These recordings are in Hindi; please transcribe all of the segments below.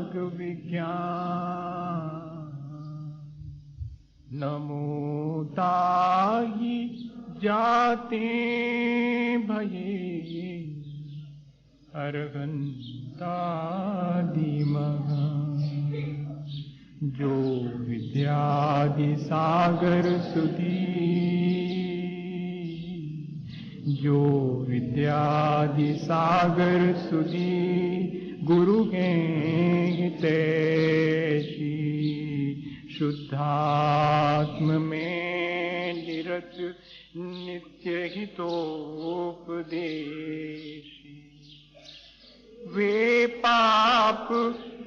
योग विज्ञान नमो ताहि जाते भये अरहंतादिमः जो विद्यादि सागर सुधी जो विद्यादि सागर सुधी गुरु हैं तैसी शुद्धात्म में निरत नित्य हितोपदेशी वे पाप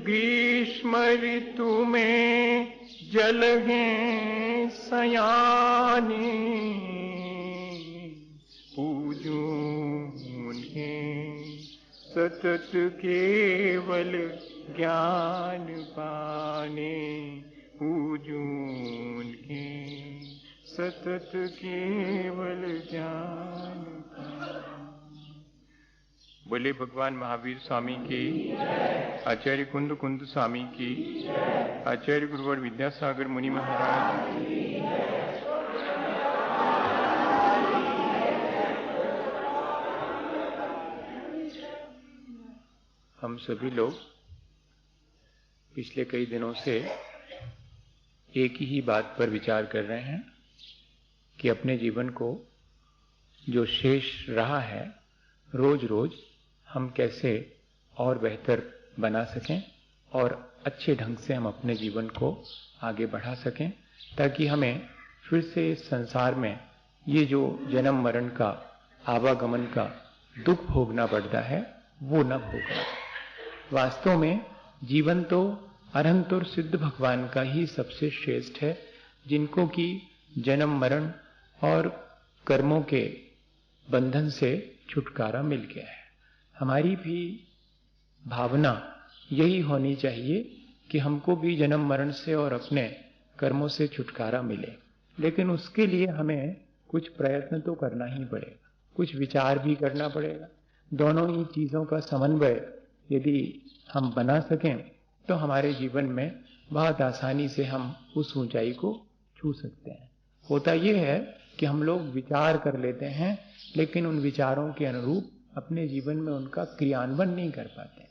ग्रीष्म ऋतु में जल हैं सयाने पूजो उन्हें सतत केवल ज्ञान पाने पूजो उन्हें सतत केवल ज्ञान पाने। बोले भगवान महावीर स्वामी की, आचार्य कुंद कुंद स्वामी की, आचार्य गुरुवर विद्यासागर मुनि महाराज। हम सभी लोग पिछले कई दिनों से एक ही बात पर विचार कर रहे हैं कि अपने जीवन को जो शेष रहा है रोज रोज हम कैसे और बेहतर बना सकें और अच्छे ढंग से हम अपने जीवन को आगे बढ़ा सकें, ताकि हमें फिर से इस संसार में ये जो जन्म मरण का आवागमन का दुख भोगना पड़ता है वो न भोगना। वास्तव में जीवन तो अनंत और सिद्ध भगवान का ही सबसे श्रेष्ठ है, जिनको कि जन्म मरण और कर्मों के बंधन से छुटकारा मिल गया है। हमारी भी भावना यही होनी चाहिए कि हमको भी जन्म मरण से और अपने कर्मों से छुटकारा मिले, लेकिन उसके लिए हमें कुछ प्रयत्न तो करना ही पड़ेगा, कुछ विचार भी करना पड़ेगा। दोनों ही चीजों का समन्वय यदि हम बना सकें तो हमारे जीवन में बहुत आसानी से हम उस ऊंचाई को छू सकते हैं। होता यह है कि हम लोग विचार कर लेते हैं, लेकिन उन विचारों के अनुरूप अपने जीवन में उनका क्रियान्वयन नहीं कर पाते,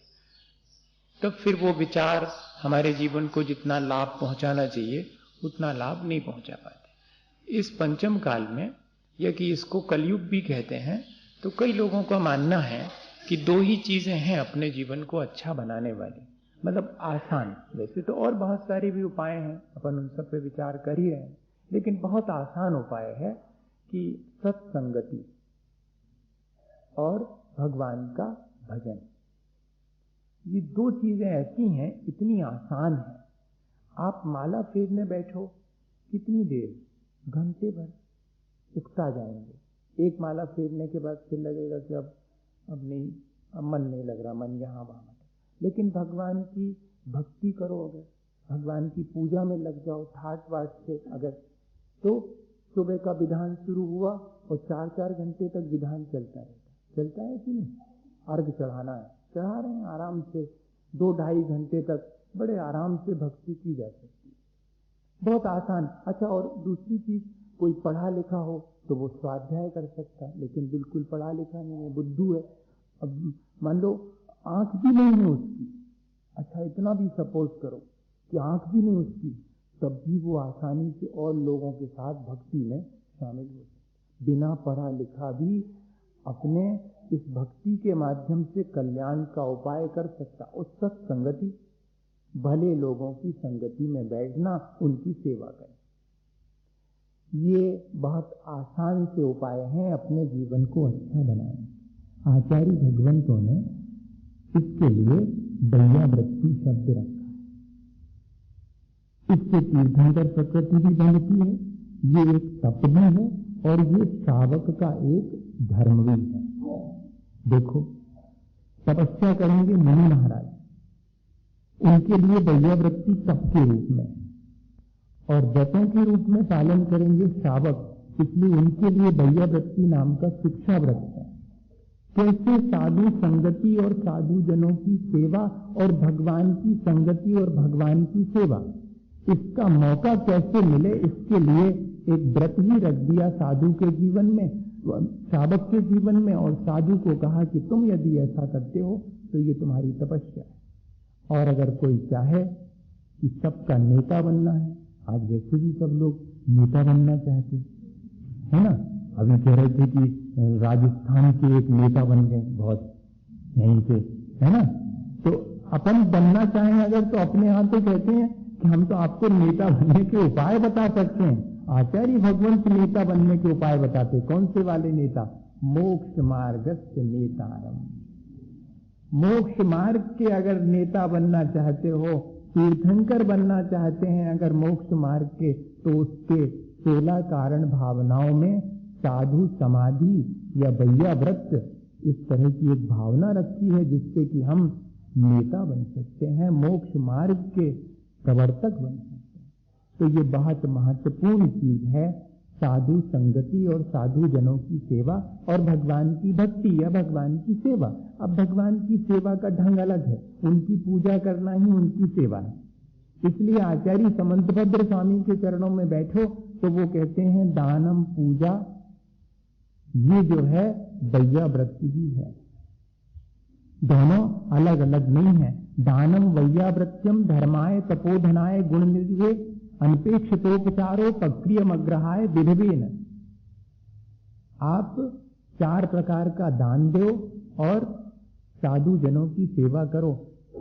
तो फिर वो विचार हमारे जीवन को जितना लाभ पहुंचाना चाहिए उतना लाभ नहीं पहुंचा पाते। इस पंचम काल में, या कि इसको कलयुग भी कहते हैं, तो कई लोगों का मानना है कि दो ही चीजें हैं अपने जीवन को अच्छा बनाने वाली, मतलब आसान। वैसे तो और बहुत सारे भी उपाय हैं, अपन उन सब पे विचार कर ही रहे हैं, लेकिन बहुत आसान उपाय है कि सत्संगति और भगवान का भजन। ये दो चीजें ऐसी हैं, इतनी आसान है। आप माला फेरने बैठो, कितनी देर, घंटे भर उकता जाएंगे। एक माला फेरने के बाद फिर लगेगा कि अब नहीं, अब मन नहीं लग रहा, मन यहाँ वहां। लेकिन भगवान की भक्ति करो, अगर भगवान की पूजा में लग जाओ ठाट बाट से, अगर तो सुबह का विधान शुरू हुआ और 4-4 घंटे तक विधान चलता है कि नहीं। अर्घ चढ़ाना है, चढ़ा रहे हैं आराम से, 2-2.5 घंटे तक बड़े आराम से भक्ति की जा सकती है, बहुत आसान। अच्छा, और दूसरी चीज, कोई पढ़ा लिखा हो तो वो स्वाध्याय कर सकता है, लेकिन बिल्कुल पढ़ा लिखा नहीं है, बुद्धू है। अब मान लो आंख भी नहीं है उसकी, अच्छा इतना भी सपोज करो कि आंख भी नहीं उसकी, तब भी वो आसानी से और लोगों के साथ भक्ति में शामिल हो सकता। बिना पढ़ा लिखा भी अपने इस भक्ति के माध्यम से कल्याण का उपाय कर सकता। और सत्संगति, भले लोगों की संगति में बैठना, उनकी सेवा करना, ये बहुत आसान से उपाय हैं अपने जीवन को अच्छा बनाने। आचार्य भगवंतों ने इसके लिए दयावृत्ति शब्द रखा है। इससे तीर्थंकर प्रकृति भी बनती है, ये एक तप भी है और ये शावक का एक धर्म भी है। देखो, तपस्या करेंगे मुनि महाराज, उनके लिए दयावृत्ति तप के रूप में, और व्रतों के रूप में पालन करेंगे शावक, इसलिए उनके लिए दयावृत्ति नाम का शिक्षा व्रत है। कैसे साधु संगति और साधु जनों की सेवा और भगवान की संगति और भगवान की सेवा, इसका मौका कैसे मिले, इसके लिए एक व्रत ही रख दिया साधु के जीवन में, श्रावक के जीवन में, और साधु को कहा कि तुम यदि ऐसा करते हो तो ये तुम्हारी तपस्या है। और अगर कोई चाहे कि सबका नेता बनना है, आज वैसे भी सब लोग नेता बनना चाहते है ना। अभी कह रहे थे कि राजस्थान के एक नेता बन गए बहुत यहीं से, है ना। तो अपन बनना चाहें अगर तो अपने यहाँ तो कहते हैं कि हम तो आपको नेता बनने के उपाय बता सकते हैं। आचार्य भगवंत नेता बनने के उपाय बताते। कौन से वाले नेता? मोक्ष मार्गस्थ नेतारम। मोक्ष मार्ग के अगर नेता बनना चाहते हो, तीर्थंकर बनना चाहते हैं अगर मोक्ष मार्ग के, तो उसके 16 कारण भावनाओं में साधु समाधि या भैया व्रत, इस तरह की एक भावना रखी है जिससे कि हम नेता बन सकते हैं, मोक्ष मार्ग के प्रवर्तक बन सकते हैं। तो ये बहुत महत्वपूर्ण चीज है, साधु संगति और साधु जनों की सेवा और भगवान की भक्ति या भगवान की सेवा। अब भगवान की सेवा का ढंग अलग है, उनकी पूजा करना ही उनकी सेवा है। इसलिए आचार्य समंतभद्र स्वामी के चरणों में बैठो तो वो कहते हैं दानम पूजा, ये जो है वैया व्रत ही है, दोनों अलग अलग नहीं है। दानम वैयाव्रत्यम धर्माय तपोधनाय गुण निधे अनपेक्षितोपचारो पक्रियमग्रहाय विधवेन। आप 4 प्रकार का दान दो और साधु जनों की सेवा करो,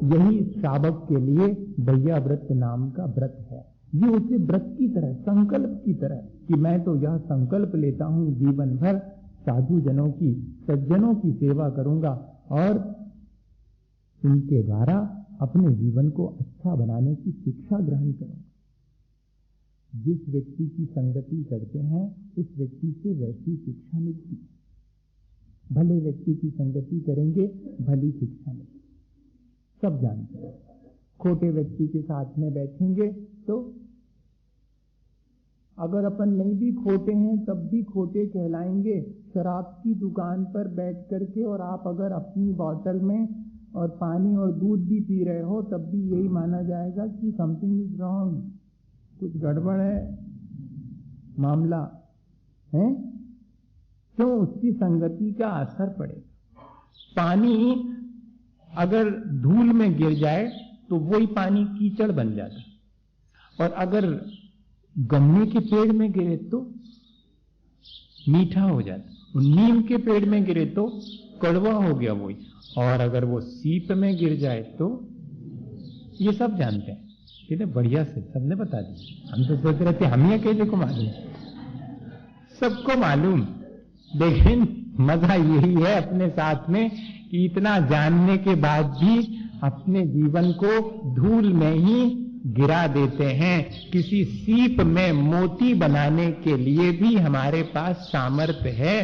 यही श्रावक के लिए वैयाव्रत नाम का व्रत है। ये उसे व्रत की तरह, संकल्प की तरह कि मैं तो यह संकल्प लेता हूं जीवन भर साधु जनों की, सज्जनों की सेवा करूंगा और इनके द्वारा अपने जीवन को अच्छा बनाने की शिक्षा ग्रहण करूंगा। जिस व्यक्ति की संगति करते हैं उस व्यक्ति से वैसी शिक्षा मिलती है। भले व्यक्ति की संगति करेंगे भली शिक्षा मिलती, सब जानते हैं। खोटे व्यक्ति के साथ में बैठेंगे तो अगर अपन नहीं भी खोटे हैं तब भी खोटे कहलाएंगे। शराब की दुकान पर बैठ करके और आप अगर अपनी बोतल में और पानी और दूध भी पी रहे हो तब भी यही माना जाएगा कि समथिंग इज रॉन्ग, कुछ गड़बड़ है मामला है। क्यों? उसकी संगति का असर पड़ेगा। पानी अगर धूल में गिर जाए तो वही पानी कीचड़ बन जाता, और अगर गन्ने के पेड़ में गिरे तो मीठा हो जाता, नीम के पेड़ में गिरे तो कड़वा हो गया वही, और अगर वो सीप में गिर जाए तो, ये सब जानते हैं। कितने बढ़िया से सबने बता दिया। हम तो सोच रहे थे हम ही अकेले को मालूम, सबको मालूम। लेकिन मजा यही है अपने साथ में कि इतना जानने के बाद भी अपने जीवन को धूल में ही गिरा देते हैं। किसी सीप में मोती बनाने के लिए भी हमारे पास सामर्थ्य है,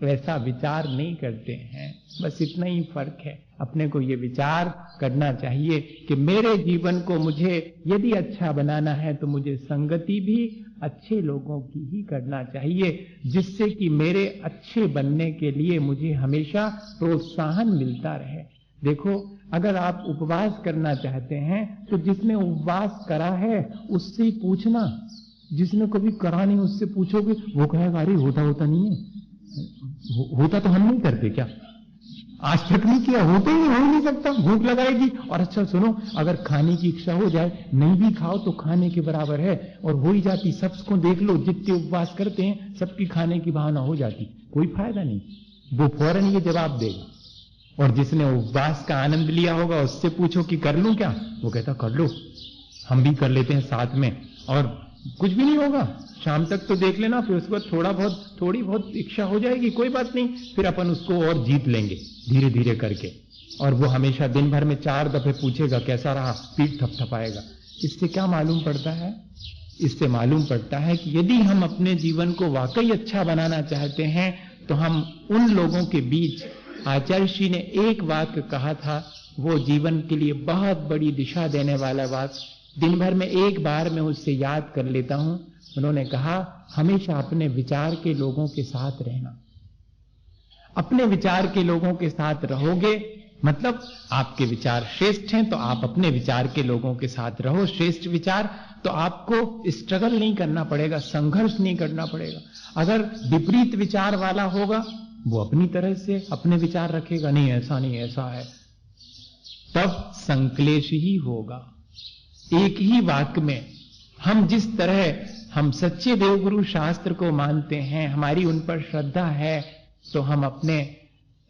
वैसा विचार नहीं करते हैं। बस इतना ही फर्क है। अपने को ये विचार करना चाहिए कि मेरे जीवन को मुझे यदि अच्छा बनाना है तो मुझे संगति भी अच्छे लोगों की ही करना चाहिए, जिससे कि मेरे अच्छे बनने के लिए मुझे हमेशा प्रोत्साहन मिलता रहे। देखो, अगर आप उपवास करना चाहते हैं तो जिसने उपवास करा है उससे ही पूछना, जिसने कभी करा नहीं उससे पूछोगे वो कहेगा अरे होता नहीं है, होता तो हम नहीं करते क्या, आज तक नहीं किया, होते ही हो नहीं सकता, भूख लगाएगी। और अच्छा सुनो, अगर खाने की इच्छा हो जाए, नहीं भी खाओ तो खाने के बराबर है, और हो ही जाती। सबको देख लो जितने उपवास करते हैं सबकी खाने की भावना हो जाती, कोई फायदा नहीं, वो फौरन ये जवाब देगा। और जिसने उपवास का आनंद लिया होगा उससे पूछो कि कर लूं क्या, वो कहता कर लो, हम भी कर लेते हैं साथ में, और कुछ भी नहीं होगा। शाम तक तो देख लेना, फिर उसके बाद थोड़ी बहुत इच्छा हो जाएगी, कोई बात नहीं, फिर अपन उसको और जीत लेंगे धीरे धीरे करके। और वो हमेशा दिन भर में 4 दफे पूछेगा कैसा रहा, पीठ थपथपाएगा। इससे क्या मालूम पड़ता है? इससे मालूम पड़ता है कि यदि हम अपने जीवन को वाकई अच्छा बनाना चाहते हैं तो हम उन लोगों के बीच, आचार्य श्री ने एक वाक्य कहा था, वो जीवन के लिए बहुत बड़ी दिशा देने वाला बात, दिन भर में एक बार मैं उससे याद कर लेता हूं। उन्होंने कहा हमेशा अपने विचार के लोगों के साथ रहना। अपने विचार के लोगों के साथ रहोगे, मतलब आपके विचार श्रेष्ठ हैं तो आप अपने विचार के लोगों के साथ रहो, श्रेष्ठ विचार, तो आपको स्ट्रगल नहीं करना पड़ेगा, संघर्ष नहीं करना पड़ेगा। अगर विपरीत विचार वाला होगा, वो अपनी तरह से अपने विचार रखेगा, नहीं ऐसा नहीं ऐसा है, तब संक्लेश ही होगा। एक ही वाक्य में हम जिस तरह हम सच्चे देवगुरु शास्त्र को मानते हैं, हमारी उन पर श्रद्धा है, तो हम अपने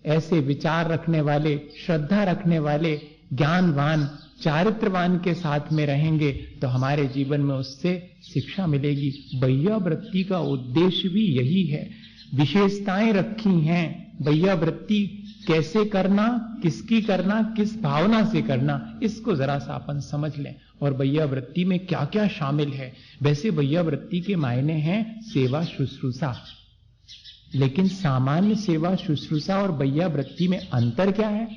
ऐसे विचार रखने वाले, श्रद्धा रखने वाले, ज्ञानवान, चारित्रवान के साथ में रहेंगे तो हमारे जीवन में उससे शिक्षा मिलेगी। वैयावृत्ति का उद्देश्य भी यही है। विशेषताएं रखी हैं, वैयावृत्ति कैसे करना, किसकी करना, किस भावना से करना, इसको जरा सा अपन समझ लें। और वैयावृत्ति में क्या क्या शामिल है। वैसे वैयावृत्ति के मायने हैं सेवा शुश्रूषा, लेकिन सामान्य सेवा शुश्रूषा और वैयावृत्ति में अंतर क्या है?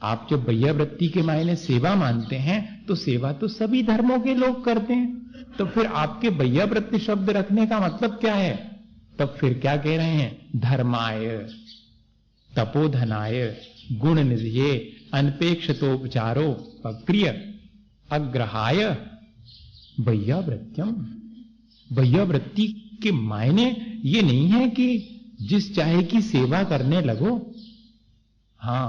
आप जब वैयावृत्ति के मायने सेवा मानते हैं तो सेवा तो सभी धर्मों के लोग करते हैं, तो फिर आपके वैयावृत्ति शब्द रखने का मतलब क्या है? तब फिर क्या कह रहे हैं? धर्माय, तपोधनाय, गुण निधये, अनपेक्षतोपचारो पक्रिय अग्रहाय वैयावृत्यम। वैयावृत्ति के मायने ये नहीं है कि जिस चाहे की सेवा करने लगो। हां,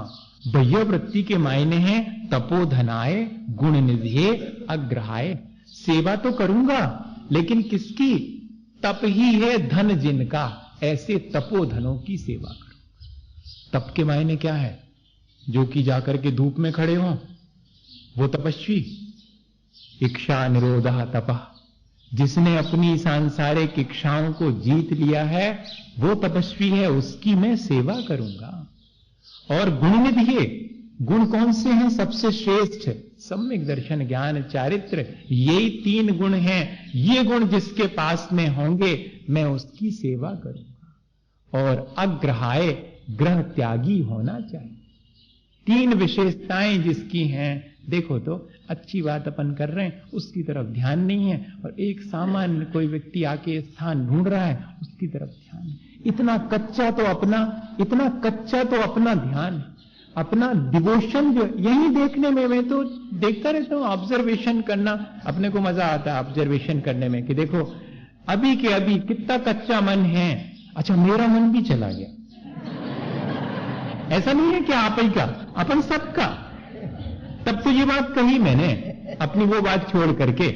वैयावृत्ति के मायने हैं तपोधनाय, गुण निधये, अग्रहाय। सेवा तो करूंगा, लेकिन किसकी? तप ही है धन जिनका, ऐसे तपोधनों की सेवा करूंगा। तप के मायने क्या है? जो कि जाकर के धूप में खड़े हो वो तपस्वी। इच्छा निरोधा तपः, जिसने अपनी सांसारिक इच्छाओं को जीत लिया है वो तपस्वी है, उसकी मैं सेवा करूंगा। और गुण निधये, गुण कौन से हैं सबसे श्रेष्ठ? सम्यक दर्शन, ज्ञान, चारित्र, यही 3 गुण हैं। ये गुण जिसके पास में होंगे मैं उसकी सेवा करूंगा। और अग्रहाय, ग्रह त्यागी होना चाहिए। 3 विशेषताएं जिसकी हैं। देखो तो अच्छी बात अपन कर रहे हैं, उसकी तरफ ध्यान नहीं है, और एक सामान्य कोई व्यक्ति आके स्थान ढूंढ रहा है, उसकी तरफ ध्यान है। इतना कच्चा तो अपना ध्यान, अपना डिवोशन जो यही देखने में, मैं तो देखता रहता हूं, ऑब्जर्वेशन करना अपने को मजा आता है ऑब्जर्वेशन करने में, कि देखो अभी के अभी कितना कच्चा मन है। अच्छा, मेरा मन भी चला गया। ऐसा नहीं है कि आप ही का, अपन सबका। तब तो ये बात कही मैंने, अपनी वो बात छोड़ करके।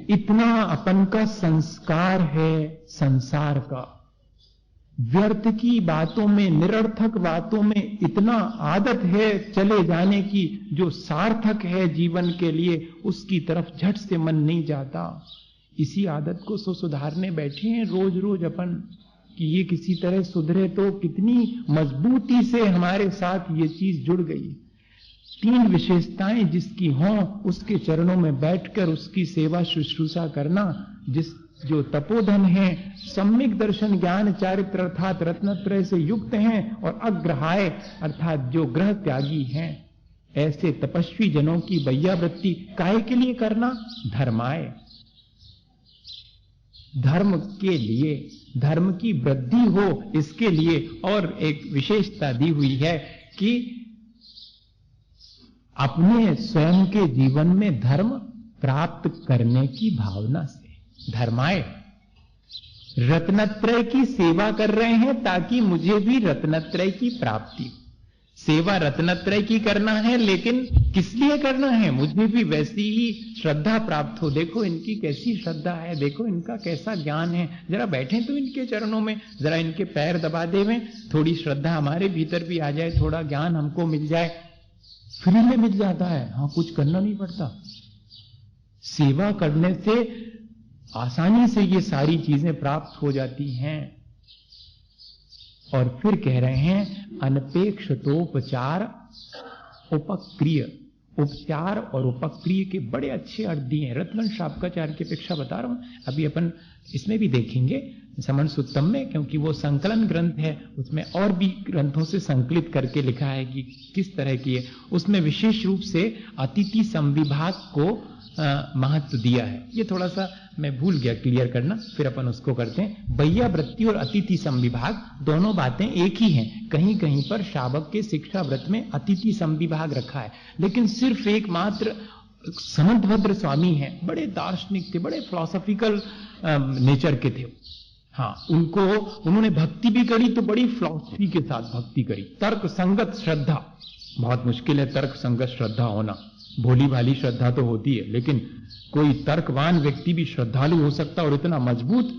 इतना अपन का संस्कार है संसार का, व्यर्थ की बातों में, निरर्थक बातों में इतना आदत है चले जाने की, जो सार्थक है जीवन के लिए उसकी तरफ झट से मन नहीं जाता। इसी आदत को सुधारने बैठे हैं रोज रोज अपन, कि ये किसी तरह सुधरे तो कितनी मजबूती से हमारे साथ ये चीज जुड़ गई। 3 विशेषताएं जिसकी हों उसके चरणों में बैठकर उसकी सेवा शुश्रूषा करना। जो तपोधन है, सम्यक दर्शन, ज्ञान, चारित्र अर्थात रत्नत्रय से युक्त हैं, और अग्रहाय अर्थात जो ग्रह त्यागी हैं, ऐसे तपस्वी जनों की वैयावृत्ति काहे के लिए करना? धर्माय, धर्म के लिए, धर्म की वृद्धि हो इसके लिए। और एक विशेषता दी हुई है कि अपने स्वयं के जीवन में धर्म प्राप्त करने की भावना से। धर्माय, रत्नत्रय की सेवा कर रहे हैं ताकि मुझे भी रत्नत्रय की प्राप्ति हो। सेवा रत्नत्रय की करना है, लेकिन किस लिए करना है? मुझे भी वैसी ही श्रद्धा प्राप्त हो। देखो इनकी कैसी श्रद्धा है, देखो इनका कैसा ज्ञान है, जरा बैठे तो इनके चरणों में, जरा इनके पैर दबा देवें, थोड़ी श्रद्धा हमारे भीतर भी आ जाए, थोड़ा ज्ञान हमको मिल जाए। फ्री में मिल जाता है, हाँ, कुछ करना नहीं पड़ता। सेवा करने से आसानी से ये सारी चीजें प्राप्त हो जाती हैं। और फिर कह रहे हैं अनपेक्षतोपचार उपक्रिय। उपचार और उपक्रिय के बड़े अच्छे अर्थ दिए हैं। रत्नवंश आपकाचार्य की अपेक्षा बता रहा हूं, अभी अपन इसमें भी देखेंगे समन सुत्तम में, क्योंकि वो संकलन ग्रंथ है, उसमें और भी ग्रंथों से संकलित करके लिखा है कि किस तरह की है। उसमें विशेष रूप से अतिथि संविभाग को महत्व दिया है। ये थोड़ा सा मैं भूल गया क्लियर करना, फिर अपन उसको करते हैं। बैया वृत्ति और अतिथि संविभाग दोनों बातें एक ही हैं। कहीं कहीं पर शावक के शिक्षा व्रत में अतिथि संविभाग रखा है, लेकिन सिर्फ एकमात्र समंतभद्र स्वामी हैं, बड़े दार्शनिक थे, बड़े फिलोसॉफिकल नेचर के थे। हाँ, उन्होंने भक्ति भी करी तो बड़ी फिलॉसफी के साथ भक्ति करी। तर्क संगत श्रद्धा, बहुत मुश्किल है तर्क संगत श्रद्धा होना। भोली भाली श्रद्धा तो होती है, लेकिन कोई तर्कवान व्यक्ति भी श्रद्धालु हो सकता और इतना मजबूत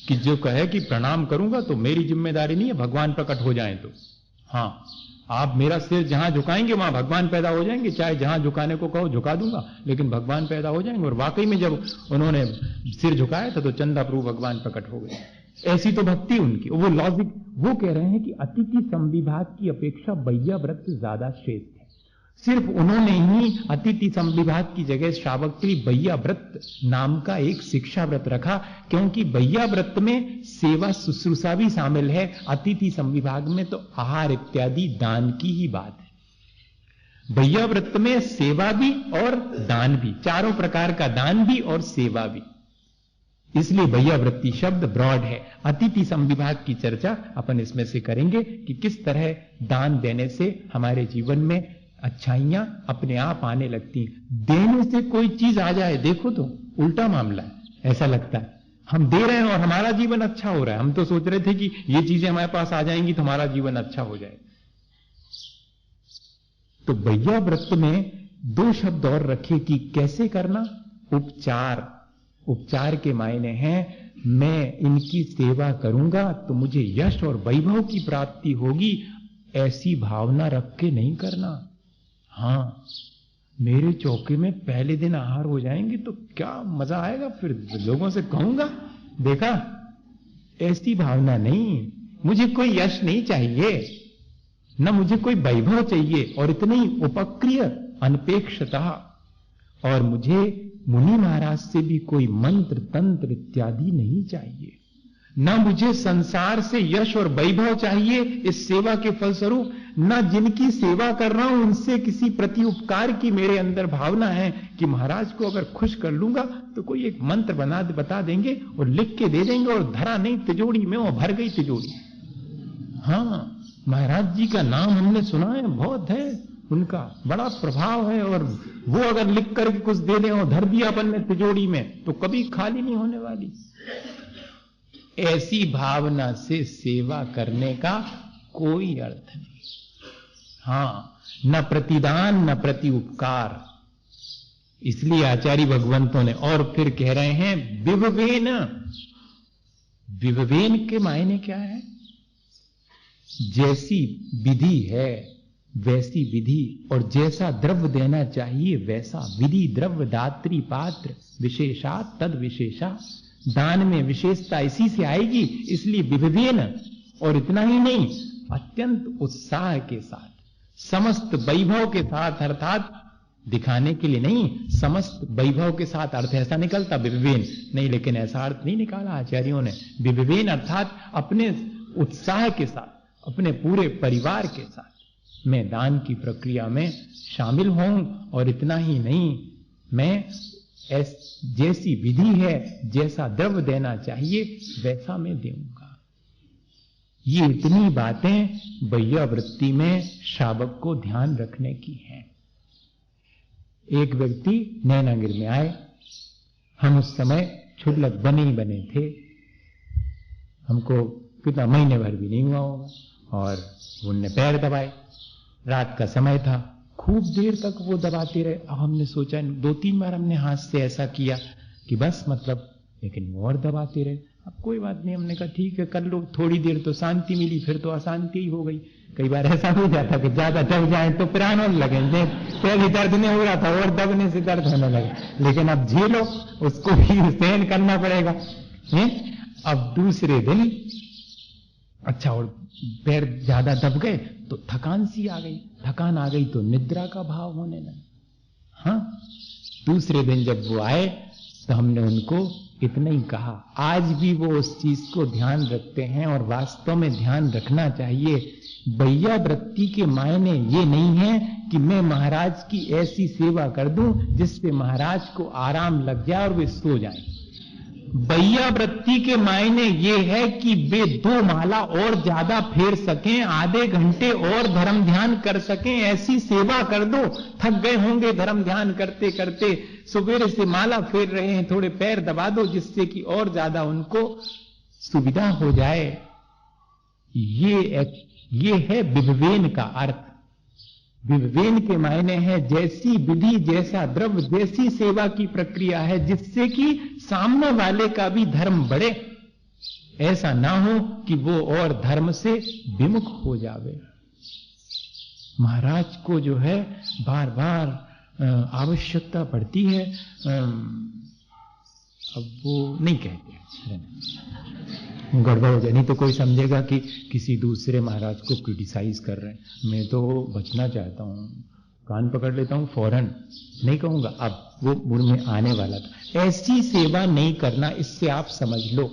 कि जो कहे कि प्रणाम करूंगा तो मेरी जिम्मेदारी नहीं है, भगवान प्रकट हो जाए तो। हाँ, आप मेरा सिर जहां झुकाएंगे वहां भगवान पैदा हो जाएंगे, चाहे जहां झुकाने को कहो झुका दूंगा, लेकिन भगवान पैदा हो जाएंगे। और वाकई में जब उन्होंने सिर झुकाया था तो चंदा प्रभु भगवान प्रकट हो गए। ऐसी तो भक्ति उनकी। वो लॉजिक, वो कह रहे हैं कि अतिथि संविभाग की अपेक्षा बैया व्रत ज्यादा श्रेष्ठ है। सिर्फ उन्होंने ही अतिथि संविभाग की जगह श्रावक के लिए बैया व्रत नाम का एक शिक्षा व्रत रखा, क्योंकि बैया व्रत में सेवा शुश्रूषा भी शामिल है, अतिथि संविभाग में तो आहार इत्यादि दान की ही बात है। बैया व्रत में सेवा भी और दान भी, चारों प्रकार का दान भी और सेवा भी, इसलिए बैया वृत्ति शब्द ब्रॉड है। अतिथि संविभाग की चर्चा अपन इसमें से करेंगे कि किस तरह दान देने से हमारे जीवन में अच्छाइयां अपने आप आने लगती हैं। देने से कोई चीज आ जाए, देखो तो उल्टा मामला है, ऐसा लगता है हम दे रहे हैं और हमारा जीवन अच्छा हो रहा है। हम तो सोच रहे थे कि ये चीजें हमारे पास आ जाएंगी तो हमारा जीवन अच्छा हो जाए। तो बैया व्रत में दो शब्द और रखे कि कैसे करना। उपचार, उपचार के मायने हैं मैं इनकी सेवा करूंगा तो मुझे यश और वैभव की प्राप्ति होगी, ऐसी भावना रख के नहीं करना। हाँ, मेरे चौके में पहले दिन आहार हो जाएंगे तो क्या मजा आएगा, फिर लोगों से कहूंगा देखा, ऐसी भावना नहीं। मुझे कोई यश नहीं चाहिए, न मुझे कोई वैभव चाहिए, और इतनी उपक्रिय अनपेक्षता, और मुझे मुनि महाराज से भी कोई मंत्र तंत्र इत्यादि नहीं चाहिए, न मुझे संसार से यश और वैभव चाहिए इस सेवा के फलस्वरूप, न जिनकी सेवा कर रहा हूं उनसे किसी प्रति उपकार की मेरे अंदर भावना है कि महाराज को अगर खुश कर लूंगा तो कोई एक मंत्र बता देंगे और लिख के दे देंगे और धरा नहीं तिजोरी में, वो भर गई तिजोरी। हाँ, महाराज जी का नाम हमने सुना है, बहुत है, उनका बड़ा प्रभाव है, और वो अगर लिख करके कुछ दे दें और धर दिया अपन ने तिजोरी में तो कभी खाली नहीं होने वाली। ऐसी भावना से सेवा करने का कोई अर्थ नहीं। हाँ, न प्रतिदान न प्रति उपकार। इसलिए आचार्य भगवंतों ने और फिर कह रहे हैं विभवेन। विभवेन के मायने क्या है? जैसी विधि है वैसी विधि, और जैसा द्रव्य देना चाहिए वैसा विधि, द्रव्य दात्री पात्र विशेषा तद विशेषा। दान में विशेषता इसी से आएगी, इसलिए विभवेन। और इतना ही नहीं, अत्यंत उत्साह के साथ, समस्त वैभव के साथ, अर्थात दिखाने के लिए नहीं, समस्त वैभव के साथ। अर्थ ऐसा निकलता विभवेन नहीं, लेकिन ऐसा अर्थ नहीं निकाला आचार्यों ने। विभवेन अर्थात अपने उत्साह के साथ, अपने पूरे परिवार के साथ मैं दान की प्रक्रिया में शामिल हूं। और इतना ही नहीं, मैं जैसी विधि है, जैसा द्रव्य देना चाहिए वैसा मैं दूंगा। ये इतनी बातें बैया वृत्ति में शावक को ध्यान रखने की हैं। एक व्यक्ति नैनागिर में आए, हम उस समय क्षुल्लक बने ही बने थे, हमको कितना महीने भर भी नहीं हुआ होगा, और उनने पैर दबाए। रात का समय था, खूब देर तक वो दबाते रहे। अब हमने सोचा, 2-3 बार हमने हाथ से ऐसा किया कि बस मतलब, लेकिन वो और दबाते रहे। अब कोई बात नहीं, हमने कहा ठीक है कर लो, थोड़ी देर तो शांति मिली, फिर तो अशांति ही हो गई। कई बार ऐसा हो जाता कि ज्यादा दब जाए तो प्राण होने लगे, पहले दर्द नहीं हो रहा था और दबने से दर्द होने लगे, लेकिन अब झेलो, उसको भी सहन करना पड़ेगा। अब दूसरे दिन अच्छा, और पैर ज्यादा दब गए तो थकान सी आ गई, थकान आ गई तो निद्रा का भाव होने लगा। हाँ, दूसरे दिन जब वो आए तो हमने उनको इतना ही कहा। आज भी वो उस चीज को ध्यान रखते हैं, और वास्तव में ध्यान रखना चाहिए। बैया वृत्ति के मायने ये नहीं है कि मैं महाराज की ऐसी सेवा कर दूं जिससे महाराज को आराम लग जाए और वे सो जाएं। बैया वृत्ति के मायने ये है कि वे 2 माला और ज्यादा फेर सकें, आधे घंटे और धर्म ध्यान कर सकें, ऐसी सेवा कर दो। थक गए होंगे धर्म ध्यान करते करते, सवेरे से माला फेर रहे हैं, थोड़े पैर दबा दो जिससे कि और ज्यादा उनको सुविधा हो जाए। ये है विभवेन का अर्थ। विभवेन के मायने है जैसी विधि, जैसा द्रव्य, जैसी सेवा की प्रक्रिया है जिससे कि सामने वाले का भी धर्म बढ़े। ऐसा ना हो कि वो और धर्म से विमुख हो जावे। महाराज को जो है बार बार आवश्यकता पड़ती है। अब वो नहीं कहते, गड़बड़ हो जाए, नहीं तो कोई समझेगा कि किसी दूसरे महाराज को क्रिटिसाइज कर रहे हैं। मैं तो बचना चाहता हूं, कान पकड़ लेता हूं, फौरन नहीं कहूंगा। अब वो मुड़ में आने वाला था। ऐसी सेवा नहीं करना, इससे आप समझ लो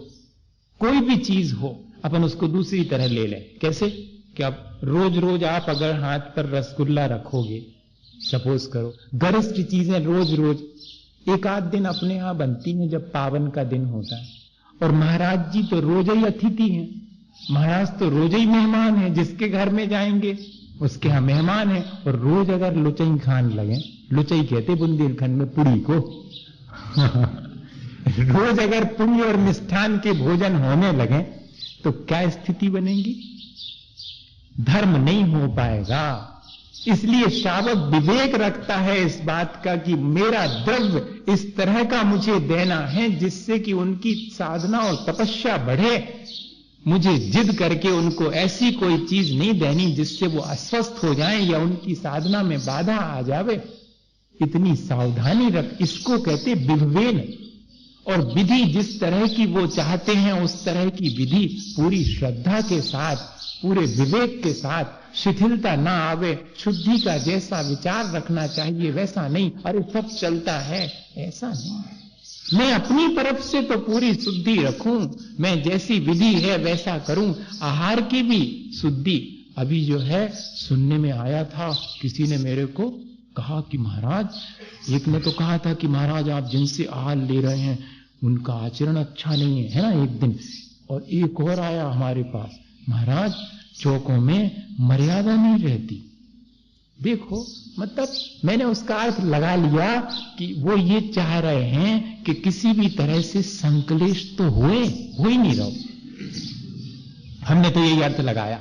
कोई भी चीज हो अपन उसको दूसरी तरह ले लें। कैसे कि आप रोज रोज आप अगर हाथ पर रसगुल्ला रखोगे, सपोज करो, गरिष्ठ चीजें रोज रोज, एक आध दिन अपने यहां बनती हैं जब पावन का दिन होता है। और महाराज जी तो रोज ही अतिथि हैं, महाराज तो रोज ही मेहमान हैं, जिसके घर में जाएंगे उसके यहां मेहमान हैं। और रोज अगर लुचई खान लगे, लुचई कहते बुंदेलखंड में पुरी को रोज अगर पुरी और मिष्ठान के भोजन होने लगे तो क्या स्थिति बनेगी? धर्म नहीं हो पाएगा। इसलिए श्रावक विवेक रखता है इस बात का कि मेरा द्रव्य इस तरह का मुझे देना है जिससे कि उनकी साधना और तपस्या बढ़े। मुझे जिद करके उनको ऐसी कोई चीज नहीं देनी जिससे वो अस्वस्थ हो जाएं या उनकी साधना में बाधा आ जावे। इतनी सावधानी रख, इसको कहते विभवेन। और विधि जिस तरह की वो चाहते हैं उस तरह की विधि पूरी श्रद्धा के साथ, पूरे विवेक के साथ, शिथिलता ना आवे। शुद्धि का जैसा विचार रखना चाहिए वैसा नहीं, अरे सब चलता है, ऐसा नहीं। मैं अपनी तरफ से तो पूरी शुद्धि रखूं, मैं जैसी विधि है वैसा करूं। आहार की भी शुद्धि। अभी जो है सुनने में आया था, किसी ने मेरे को कहा कि महाराज, एक ने तो कहा था कि महाराज आप जिनसे आहार ले रहे हैं उनका आचरण अच्छा नहीं है ना, एक दिन। और एक और आया हमारे पास, महाराज चौकों में मर्यादा नहीं रहती। देखो, मतलब मैंने उसका अर्थ लगा लिया कि वो ये चाह रहे हैं कि किसी भी तरह से संकलेश तो हो ही नहीं रहो। हमने तो यही अर्थ लगाया,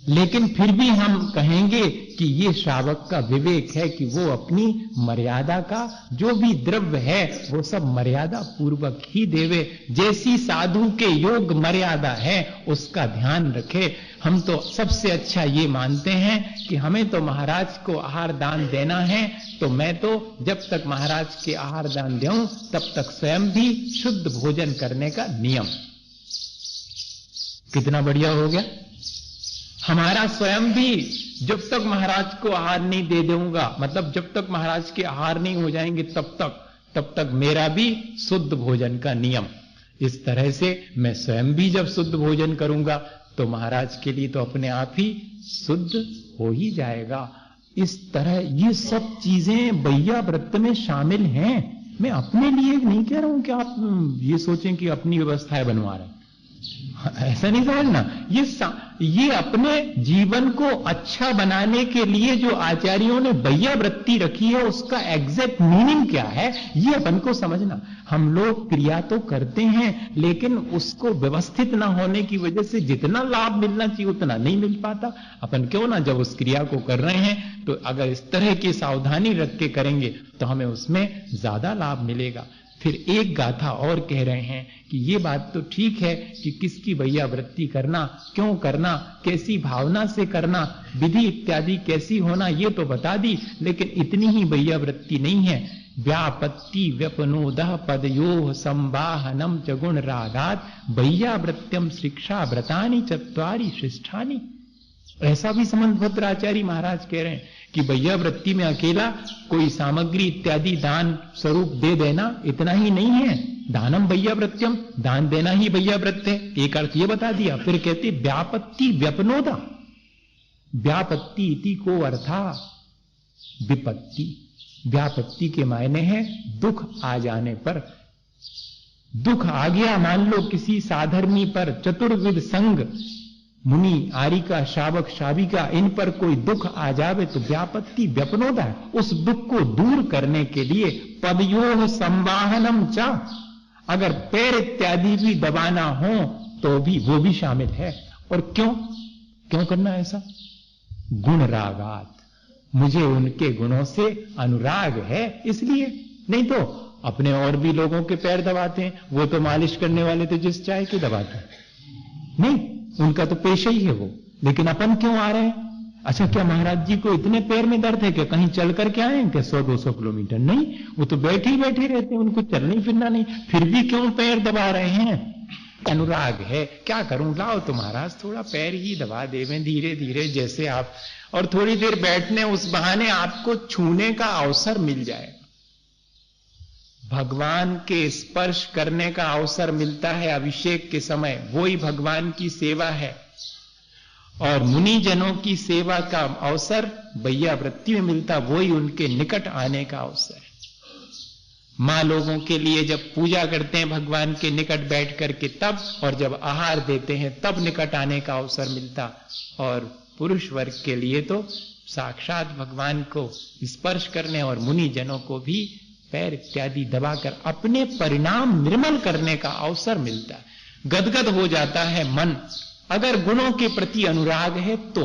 लेकिन फिर भी हम कहेंगे कि ये श्रावक का विवेक है कि वो अपनी मर्यादा का जो भी द्रव्य है वो सब मर्यादा पूर्वक ही देवे। जैसी साधु के योग मर्यादा है उसका ध्यान रखे। हम तो सबसे अच्छा ये मानते हैं कि हमें तो महाराज को आहार दान देना है, तो मैं तो जब तक महाराज के आहार दान दूं तब तक स्वयं भी शुद्ध भोजन करने का नियम। कितना बढ़िया हो गया। हमारा स्वयं भी जब तक महाराज को आहार नहीं दे दूंगा, मतलब जब तक महाराज के आहार नहीं हो जाएंगे तब तक मेरा भी शुद्ध भोजन का नियम। इस तरह से मैं स्वयं भी जब शुद्ध भोजन करूंगा तो महाराज के लिए तो अपने आप ही शुद्ध हो ही जाएगा। इस तरह ये सब चीजें बैया व्रत में शामिल हैं। मैं अपने लिए नहीं कह रहा हूं कि आप ये सोचें कि अपनी व्यवस्थाएं बनवा रहे हैं, ऐसा नहीं समझना। ये अपने जीवन को अच्छा बनाने के लिए जो आचार्यों ने बैया वृत्ति रखी है उसका एग्जैक्ट मीनिंग क्या है ये अपन को समझना। हम लोग क्रिया तो करते हैं लेकिन उसको व्यवस्थित ना होने की वजह से जितना लाभ मिलना चाहिए उतना नहीं मिल पाता। अपन क्यों ना जब उस क्रिया को कर रहे हैं तो अगर इस तरह की सावधानी रख के करेंगे तो हमें उसमें ज्यादा लाभ मिलेगा। फिर एक गाथा और कह रहे हैं कि ये बात तो ठीक है कि किसकी बैया वृत्ति करना, क्यों करना, कैसी भावना से करना, विधि इत्यादि कैसी होना, ये तो बता दी, लेकिन इतनी ही बैया वृत्ति नहीं है। व्यापत्ति व्यपनोदः पदयोः संवाहनम च गुण रागात् बैया वृत्यम शिक्षा व्रतानि चत्वारि शिष्ठानि। ऐसा भी समन्वत्र आचार्य महाराज कह रहे हैं कि बैया वृत्ति में अकेला कोई सामग्री इत्यादि दान स्वरूप दे देना इतना ही नहीं है। दानम बैया वृत्यम, दान देना ही बैया वृत्त है, एक अर्थ ये बता दिया। फिर कहते व्यापत्ति व्यपनोदा, व्यापत्ति इति को अर्था, विपत्ति। व्यापत्ति के मायने हैं दुख आ जाने पर। दुख आ गया मान लो किसी साधर्मी पर, चतुर्विध संग, मुनि, आरिका, शावक, शाविका, इन पर कोई दुख आ जावे तो व्यापत्ति, व्यपनोदा है। उस दुख को दूर करने के लिए पदयोः संवाहनम च, अगर पैर इत्यादि भी दबाना हो तो भी वो भी शामिल है। और क्यों करना ऐसा? गुण रागात, मुझे उनके गुणों से अनुराग है इसलिए। नहीं तो अपने और भी लोगों के पैर दबाते हैं, वो तो मालिश करने वाले तो जिस चाहे के दबाते हैं, नहीं, उनका तो पेशा ही है वो। लेकिन अपन क्यों आ रहे हैं? अच्छा, क्या महाराज जी को इतने पैर में दर्द है कि कहीं चल करके आए हैं क्या 100-200 किलोमीटर? नहीं, वो तो बैठे ही बैठे रहते हैं, उनको चलना फिरना नहीं, फिर भी क्यों पैर दबा रहे हैं? अनुराग है। क्या करूं, लाओ तो महाराज थोड़ा पैर ही दबा देवें धीरे धीरे जैसे आप, और थोड़ी देर बैठने, उस बहाने आपको छूने का अवसर मिल जाए, भगवान के स्पर्श करने का अवसर मिलता है अभिषेक के समय, वही भगवान की सेवा है। और मुनि जनों की सेवा का अवसर बैयावृत्ति में मिलता, वही उनके निकट आने का अवसर है। मां लोगों के लिए जब पूजा करते हैं भगवान के निकट बैठ करके तब, और जब आहार देते हैं तब निकट आने का अवसर मिलता। और पुरुष वर्ग के लिए तो साक्षात भगवान को स्पर्श करने और मुनि जनों को भी पैर इत्यादि दबाकर अपने परिणाम निर्मल करने का अवसर मिलता है। गदगद हो जाता है मन, अगर गुणों के प्रति अनुराग है तो।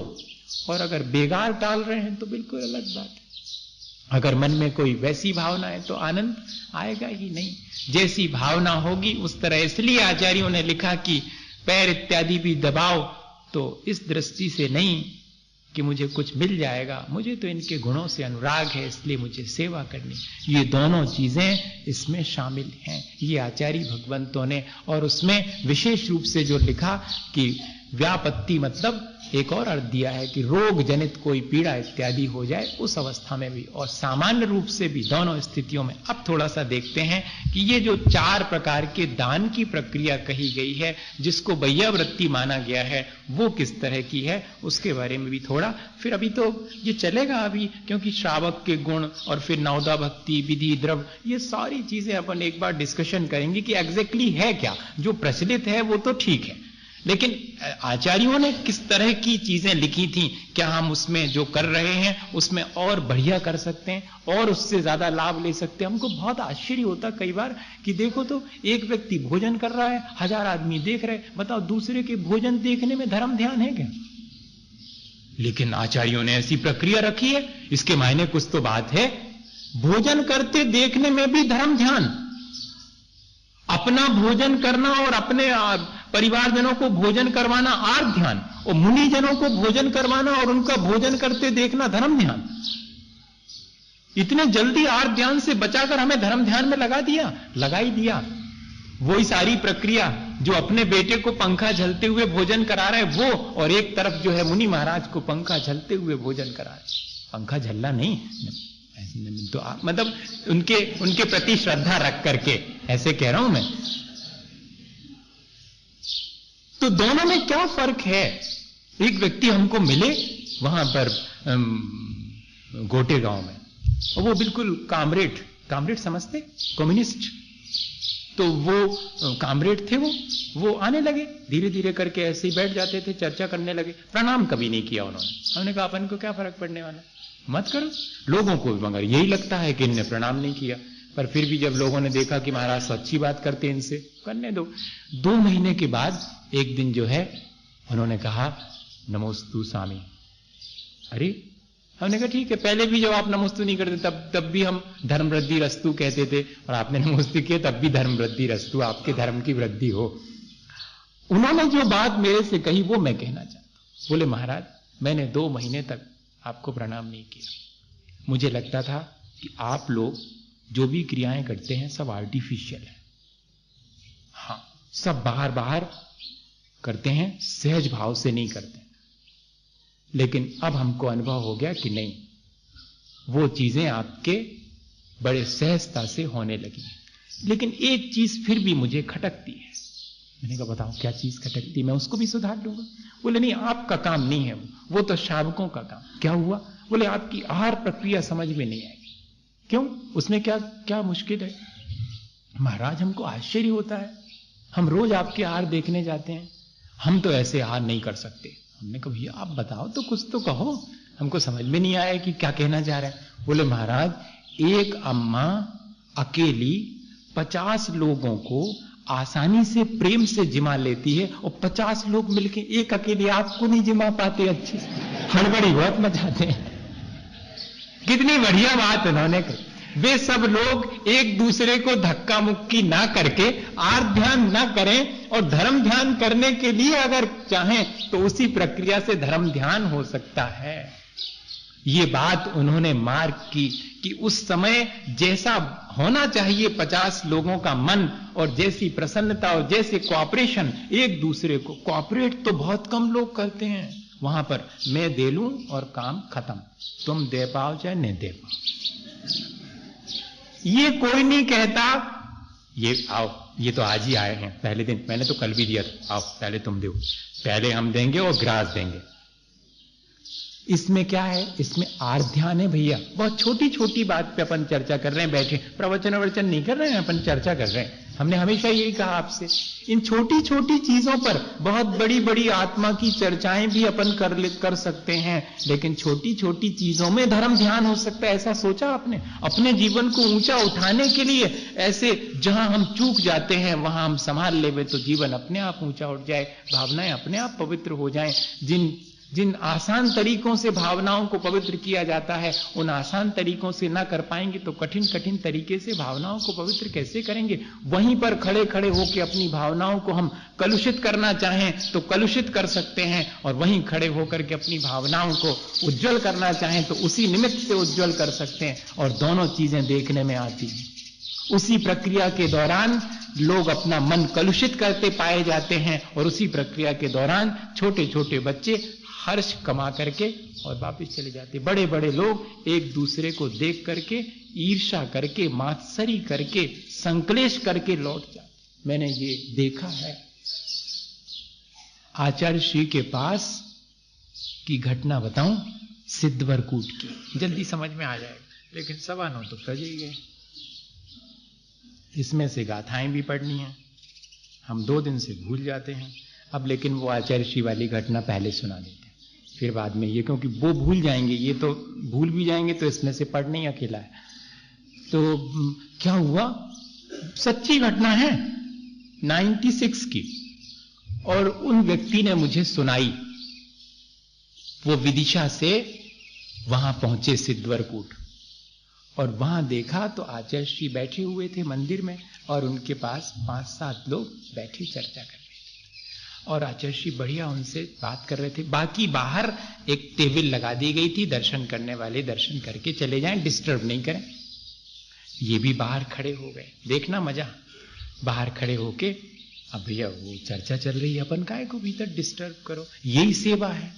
और अगर बेगार टाल रहे हैं तो बिल्कुल अलग बात है। अगर मन में कोई वैसी भावना है तो आनंद आएगा ही नहीं। जैसी भावना होगी उस तरह। इसलिए आचार्यों ने लिखा कि पैर इत्यादि भी दबाओ तो इस दृष्टि से नहीं कि मुझे कुछ मिल जाएगा, मुझे तो इनके गुणों से अनुराग है इसलिए मुझे सेवा करनी। ये दोनों चीजें इसमें शामिल हैं, ये आचार्य भगवंतों ने। और उसमें विशेष रूप से जो लिखा कि व्यापत्ति मतलब एक और अर्थ दिया है कि रोग जनित कोई पीड़ा इत्यादि हो जाए उस अवस्था में भी, और सामान्य रूप से भी, दोनों स्थितियों में। अब थोड़ा सा देखते हैं कि ये जो 4 प्रकार के दान की प्रक्रिया कही गई है, जिसको बैयावृत्ति माना गया है, वो किस तरह की है उसके बारे में भी थोड़ा। फिर अभी तो ये चलेगा अभी, क्योंकि श्रावक के गुण और फिर नवदा भक्ति, विधि, द्रव्य, ये सारी चीजें अपन एक बार डिस्कशन करेंगे कि एग्जैक्टली है क्या। जो प्रचलित है वो तो ठीक है, लेकिन आचार्यों ने किस तरह की चीजें लिखी थी, क्या हम उसमें जो कर रहे हैं उसमें और बढ़िया कर सकते हैं और उससे ज्यादा लाभ ले सकते हैं। हमको बहुत आश्चर्य होता कई बार कि देखो तो एक व्यक्ति भोजन कर रहा है, 1000 आदमी देख रहे, बताओ दूसरे के भोजन देखने में धर्म ध्यान है क्या? लेकिन आचार्यों ने ऐसी प्रक्रिया रखी है, इसके मायने कुछ तो बात है। भोजन करते देखने में भी धर्म ध्यान, अपना भोजन करना और अपने परिवारजनों को भोजन करवाना आर्थ ध्यान, और मुनि जनों को भोजन करवाना और उनका भोजन करते देखना धर्म ध्यान। इतने जल्दी आर्थ ध्यान से बचाकर हमें धर्म ध्यान में लगा ही दिया। वही सारी प्रक्रिया जो अपने बेटे को पंखा झलते हुए भोजन करा रहे वो, और एक तरफ जो है मुनि महाराज को पंखा झलते हुए भोजन करा रहे। पंखा झलना नहीं तो मतलब उनके प्रति श्रद्धा रख करके ऐसे कह रहा हूं मैं। तो दोनों में क्या फर्क है? एक व्यक्ति हमको मिले वहां पर गोटे गांव में, और वो बिल्कुल कामरेड समझते, कम्युनिस्ट। तो वो कामरेड थे, वो आने लगे धीरे धीरे करके, ऐसे ही बैठ जाते थे, चर्चा करने लगे। प्रणाम कभी नहीं किया उन्होंने। हमने कहा अपन को क्या फर्क पड़ने वाला, मत करो। लोगों को मगर यही लगता है कि इनने प्रणाम नहीं किया, पर फिर भी जब लोगों ने देखा कि महाराज अच्छी बात करते हैं, इनसे करने दो। 2 महीने के बाद एक दिन जो है उन्होंने कहा नमोस्तु स्वामी। अरे हमने कहा ठीक है, पहले भी जब आप नमोस्तु नहीं करते तब भी हम धर्म वृद्धि रस्तु कहते थे, और आपने नमोस्तु किए तब भी धर्म वृद्धि रस्तु, आपके धर्म की वृद्धि हो। उन्होंने जो बात मेरे से कही वो मैं कहना चाहता हूं। बोले महाराज मैंने 2 महीने तक आपको प्रणाम नहीं किया। मुझे लगता था कि आप लोग जो भी क्रियाएं करते हैं सब आर्टिफिशियल है, हाँ सब बाहर करते हैं, सहज भाव से नहीं करते। लेकिन अब हमको अनुभव हो गया कि नहीं, वो चीजें आपके बड़े सहजता से होने लगी। लेकिन एक चीज फिर भी मुझे खटकती है, मैंने कहा बताओ क्या चीज खटकती, मैं उसको भी सुधार दूंगा। बोले नहीं, आपका काम नहीं है वो तो शावकों का काम। क्या हुआ? बोले आपकी आहार प्रक्रिया समझ में नहीं आएगी। क्यों? उसमें क्या क्या मुश्किल है? महाराज हमको आश्चर्य होता है, हम रोज आपके आहार देखने जाते हैं, हम तो ऐसे आहार नहीं कर सकते। हमने कहा भैया आप बताओ तो, कुछ तो कहो, हमको समझ में नहीं आया कि क्या कहना चाह रहे हैं। बोले महाराज एक अम्मा अकेली 50 लोगों को आसानी से प्रेम से जिमा लेती है, और 50 लोग मिलके एक अकेले आपको नहीं जिमा पाते अच्छे से, हड़बड़ी बहुत मचाते हैं। कितनी बढ़िया बात उन्होंने कही। वे सब लोग एक दूसरे को धक्का मुक्की ना करके आर ध्यान ना करें, और धर्म ध्यान करने के लिए अगर चाहें तो उसी प्रक्रिया से धर्म ध्यान हो सकता है। ये बात उन्होंने मार्क की कि उस समय जैसा होना चाहिए 50 लोगों का मन, और जैसी प्रसन्नता और जैसे कोऑपरेशन, एक दूसरे को कोऑपरेट तो बहुत कम लोग करते हैं। वहां पर मैं दे लूं और काम खत्म, तुम दे पाओ चाहे नहीं दे पाओ, ये कोई नहीं कहता। ये आओ, ये तो आज ही आए हैं, पहले दिन, मैंने तो कल भी दिया था, आओ पहले तुम दो, पहले हम देंगे और ग्रास देंगे। इसमें क्या है? इसमें आर ध्यान है भैया। बहुत छोटी छोटी बात पे अपन चर्चा कर रहे हैं, बैठे प्रवचन वचन नहीं कर रहे हैं, अपन चर्चा कर रहे हैं। हमने हमेशा यही कहा आपसे, इन छोटी छोटी चीजों पर बहुत बड़ी बड़ी आत्मा की चर्चाएं भी अपन कर सकते हैं, लेकिन छोटी छोटी चीजों में धर्म ध्यान हो सकता है। ऐसा सोचा आपने? अपने जीवन को ऊंचा उठाने के लिए ऐसे जहां हम चूक जाते हैं वहां हम संभाल लेवे तो जीवन अपने आप ऊंचा उठ जाए, भावनाएं अपने आप पवित्र हो जाएं। जिन आसान तरीकों से भावनाओं को पवित्र किया जाता है, उन आसान तरीकों से ना कर पाएंगे तो कठिन कठिन तरीके से भावनाओं को पवित्र कैसे करेंगे? वहीं पर खड़े खड़े होकर अपनी भावनाओं को हम कलुषित करना चाहें तो कलुषित कर सकते हैं, और वहीं खड़े होकर के अपनी भावनाओं को उज्जवल करना चाहें तो उसी निमित्त से उज्जवल कर सकते हैं, और दोनों चीजें देखने में आती हैं। उसी प्रक्रिया के दौरान लोग अपना मन कलुषित करते पाए जाते हैं, और उसी प्रक्रिया के दौरान छोटे छोटे बच्चे हर्ष कमा करके और वापस चले जाते। बड़े बड़े लोग एक दूसरे को देख करके ईर्ष्या करके, मात्सरी करके, संकलेश करके लौट जाते। मैंने ये देखा है। आचार्य श्री के पास की घटना बताऊं, सिद्धवरकूट की, जल्दी समझ में आ जाएगा, लेकिन 9:15 तो बज ही गए। इसमें से गाथाएं भी पढ़नी है, हम 2 दिन से भूल जाते हैं। अब लेकिन वो आचार्य श्री वाली घटना पहले सुना देते हैं, फिर बाद में ये, क्योंकि वो भूल जाएंगे, ये तो भूल भी जाएंगे, तो इसमें से पढ़ना ही अकेला है। तो क्या हुआ? सच्ची घटना है 96 की, और उन व्यक्ति ने मुझे सुनाई। वो विदिशा से वहां पहुंचे सिद्धवरकूट, और वहां देखा तो आचार्य श्री बैठे हुए थे मंदिर में, और उनके पास 5-7 लोग बैठे चर्चा कर रहे थे, और आचार्य श्री बढ़िया उनसे बात कर रहे थे। बाकी बाहर एक टेबल लगा दी गई थी, दर्शन करने वाले दर्शन करके चले जाएं, डिस्टर्ब नहीं करें। ये भी बाहर खड़े हो गए, देखना मजा। बाहर खड़े होके, अब भैया वो चर्चा चल रही है, अपन काहे को भीतर डिस्टर्ब करो, यही सेवा है।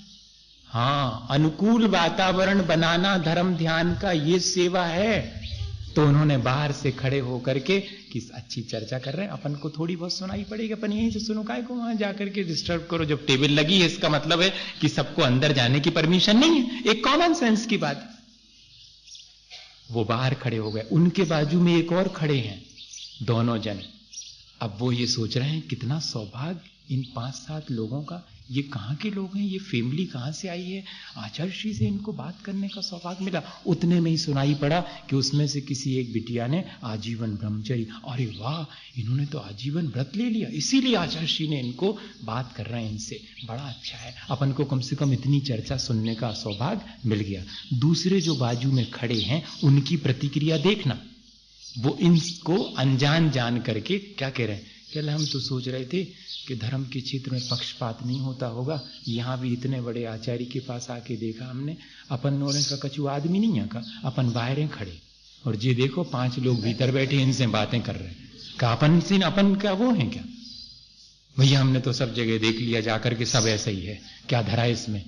हाँ, अनुकूल वातावरण बनाना धर्म ध्यान का ये सेवा है। तो उन्होंने बाहर से खड़े होकर के कि अच्छी चर्चा कर रहे हैं, अपन को थोड़ी बहुत सुनाई पड़ेगी, अपन यहीं से सुनो, काहे को वहां जाकर के डिस्टर्ब करो। जब टेबल लगी है इसका मतलब है कि सबको अंदर जाने की परमिशन नहीं है, एक कॉमन सेंस की बात। वो बाहर खड़े हो गए, उनके बाजू में एक और खड़े हैं, दोनों जन। अब वो ये सोच रहे हैं कितना सौभाग्य इन 5-7 लोगों का, ये कहाँ के लोग हैं, ये फैमिली कहाँ से आई है, आचार्य श्री से इनको बात करने का सौभाग्य मिला। उतने में ही सुनाई पड़ा कि उसमें से किसी एक बिटिया ने आजीवन ब्रह्मचर्य, अरे वाह, इन्होंने तो आजीवन व्रत ले लिया, इसीलिए आचार्य श्री ने इनको बात कर रहे हैं इनसे, बड़ा अच्छा है, अपन को कम से कम इतनी चर्चा सुनने का सौभाग्य मिल गया। दूसरे जो बाजू में खड़े हैं उनकी प्रतिक्रिया देखना। वो इनको अनजान जान करके क्या कह रहे हैं, कल हम तो सोच रहे थे कि धर्म के क्षेत्र में पक्षपात नहीं होता होगा, यहाँ भी इतने बड़े आचार्य के पास आके देखा हमने, अपन नोरे का कछु आदमी नहीं है का, अपन बाहर खड़े, और ये देखो 5 लोग भीतर बैठे इनसे बातें कर रहे हैं, का अपन क्या वो हैं क्या? भैया हमने तो सब जगह देख लिया जाकर के, सब ऐसा ही है, क्या धरा इसमें।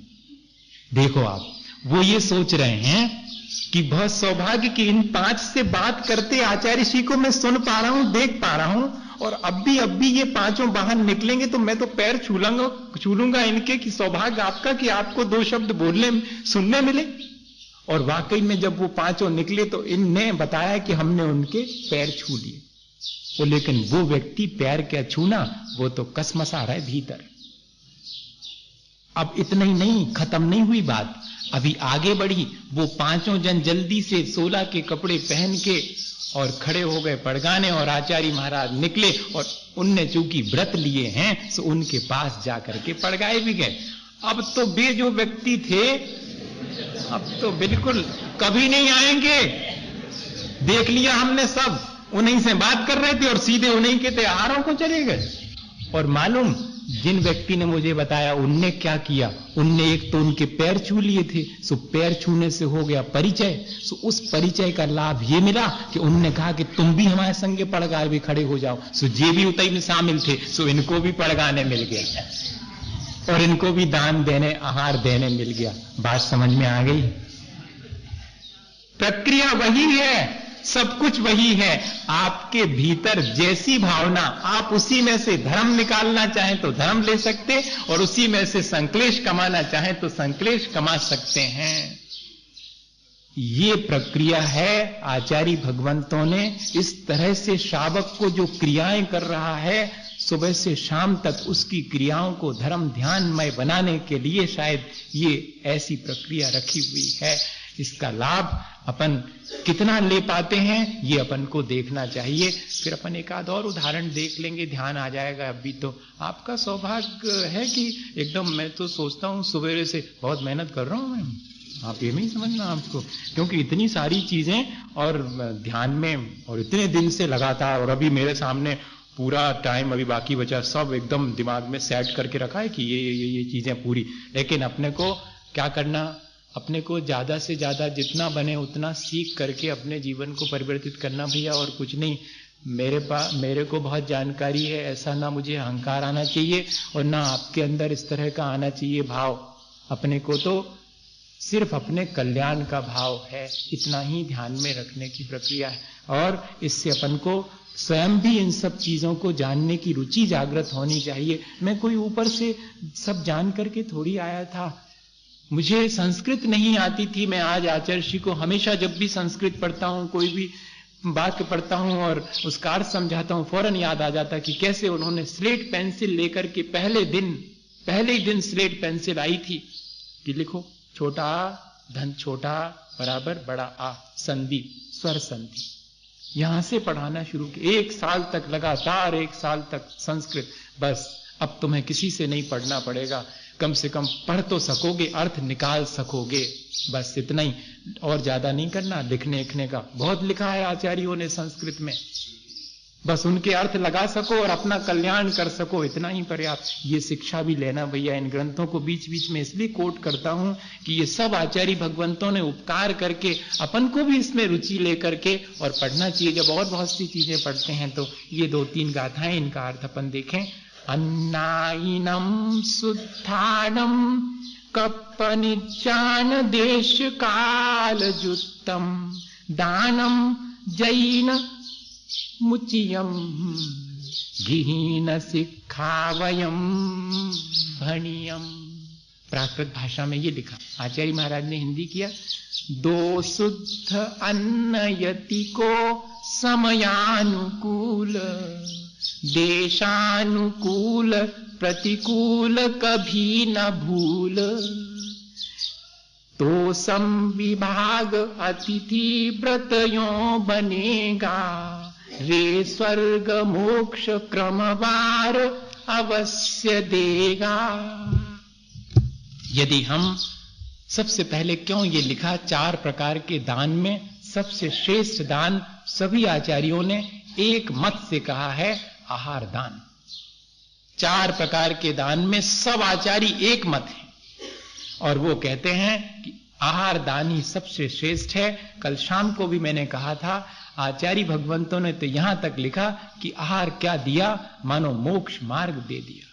देखो आप, वो ये सोच रहे हैं कि कि बहुत सौभाग्य कि इन 5 से बात करते आचार्य श्री को मैं सुन पा रहा हूं, देख पा रहा हूं, और अब भी ये 5 बाहर निकलेंगे तो मैं तो पैर छू लूंगा इनके, कि सौभाग्य आपका कि आपको 2 शब्द बोलने सुनने मिले। और वाकई में जब वो 5 निकले तो इनने बताया कि हमने उनके पैर छू लिए। वो लेकिन वो व्यक्ति पैर क्या छूना, वो तो कसमसा रहा है भीतर। अब इतना ही नहीं, खत्म नहीं हुई बात, अभी आगे बढ़ी। वो 5 जन जल्दी से 16 के कपड़े पहन के और खड़े हो गए पड़गाने, और आचार्य महाराज निकले, और उनने चूंकि व्रत लिए हैं तो उनके पास जाकर के पड़गाए भी गए। अब तो वे जो व्यक्ति थे अब तो बिल्कुल कभी नहीं आएंगे, देख लिया हमने सब, उन्हीं से बात कर रहे थे और सीधे उन्हीं के त्योहारों को चले गए। और मालूम जिन व्यक्ति ने मुझे बताया उनने क्या किया, उनने एक तो उनके पैर छू लिए थे, सो पैर छूने से हो गया परिचय। सो उस परिचय का लाभ ये मिला कि उनने कहा कि तुम भी हमारे संगे पड़गार भी खड़े हो जाओ। सो जे भी उतई में शामिल थे, सो इनको भी पड़गाने मिल गया और इनको भी दान देने, आहार देने मिल गया। बात समझ में आ गई? प्रक्रिया वही है, सब कुछ वही है। आपके भीतर जैसी भावना, आप उसी में से धर्म निकालना चाहें तो धर्म ले सकते, और उसी में से संक्लेश कमाना चाहें तो संक्लेश कमा सकते हैं। ये प्रक्रिया है। आचार्य भगवंतों ने इस तरह से श्रावक को जो क्रियाएं कर रहा है, सुबह से शाम तक उसकी क्रियाओं को धर्म ध्यानमय बनाने के लिए शायद ये ऐसी प्रक्रिया रखी हुई है। इसका लाभ अपन कितना ले पाते हैं ये अपन को देखना चाहिए। फिर अपन एक आध और उदाहरण देख लेंगे, ध्यान आ जाएगा। अभी तो आपका सौभाग्य है कि एकदम, मैं तो सोचता हूँ सवेरे से बहुत मेहनत कर रहा हूँ मैं, आप ये नहीं समझना आपको, क्योंकि इतनी सारी चीजें और ध्यान में, और इतने दिन से लगातार, और अभी मेरे सामने पूरा टाइम अभी बाकी बचा, सब एकदम दिमाग में सेट करके रखा है कि ये चीजें पूरी। लेकिन अपने को क्या करना, अपने को ज्यादा से ज्यादा जितना बने उतना सीख करके अपने जीवन को परिवर्तित करना भैया, और कुछ नहीं। मेरे को बहुत जानकारी है, ऐसा ना मुझे अहंकार आना चाहिए और ना आपके अंदर इस तरह का आना चाहिए भाव। अपने को तो सिर्फ अपने कल्याण का भाव है, इतना ही ध्यान में रखने की प्रक्रिया है। और इससे अपन को स्वयं भी इन सब चीजों को जानने की रुचि जागृत होनी चाहिए। मैं कोई ऊपर से सब जान करके थोड़ी आया था, मुझे संस्कृत नहीं आती थी। मैं आज आचार्य श्री को हमेशा जब भी संस्कृत पढ़ता हूँ, कोई भी बात पढ़ता हूँ और उसका अर्थ समझाता हूँ, फौरन याद आ जाता कि कैसे उन्होंने स्लेट पेंसिल लेकर के पहले ही दिन स्लेट पेंसिल आई थी कि लिखो छोटा आ धन छोटा बराबर बड़ा आ, संधि स्वर संधि, यहां से पढ़ाना शुरू किया। 1 साल तक लगातार, 1 साल तक संस्कृत। बस अब तुम्हें किसी से नहीं पढ़ना पड़ेगा, कम से कम पढ़ तो सकोगे, अर्थ निकाल सकोगे, बस इतना ही, और ज्यादा नहीं करना। लिखने लिखने का बहुत लिखा है आचार्यों ने संस्कृत में, बस उनके अर्थ लगा सको और अपना कल्याण कर सको, इतना ही पर्याप्त। ये शिक्षा भी लेना भैया। इन ग्रंथों को बीच बीच में इसलिए कोट करता हूं कि ये सब आचार्य भगवंतों ने उपकार करके अपन को भी इसमें रुचि लेकर के और पढ़ना चाहिए। जब और बहुत सी चीजें पढ़ते हैं तो ये 2-3 गाथाएं, इनका अर्थ अपन देखें। अन्नाइनम शुद्धानम कप्पनिज्जान देश काल जुत्तम दानम जैन मुचियम गिहीन शिक्षावयम भणियम। प्राकृत भाषा में ये लिखा, आचार्य महाराज ने हिंदी किया। 2 शुद्ध अन्न यति को समयानुकूल देशानुकूल प्रतिकूल कभी न भूल, तो संविभाग अतिथि व्रत यों बनेगा, रे स्वर्ग मोक्ष क्रमवार अवश्य देगा। यदि हम सबसे पहले क्यों ये लिखा, 4 प्रकार के दान में सबसे श्रेष्ठ दान सभी आचार्यों ने एक मत से कहा है आहार दान। 4 प्रकार के दान में सब आचार्य एक मत है और वो कहते हैं कि आहार दान ही सबसे श्रेष्ठ है। कल शाम को भी मैंने कहा था, आचार्य भगवंतों ने तो यहां तक लिखा कि आहार क्या दिया, मानो मोक्ष मार्ग दे दिया,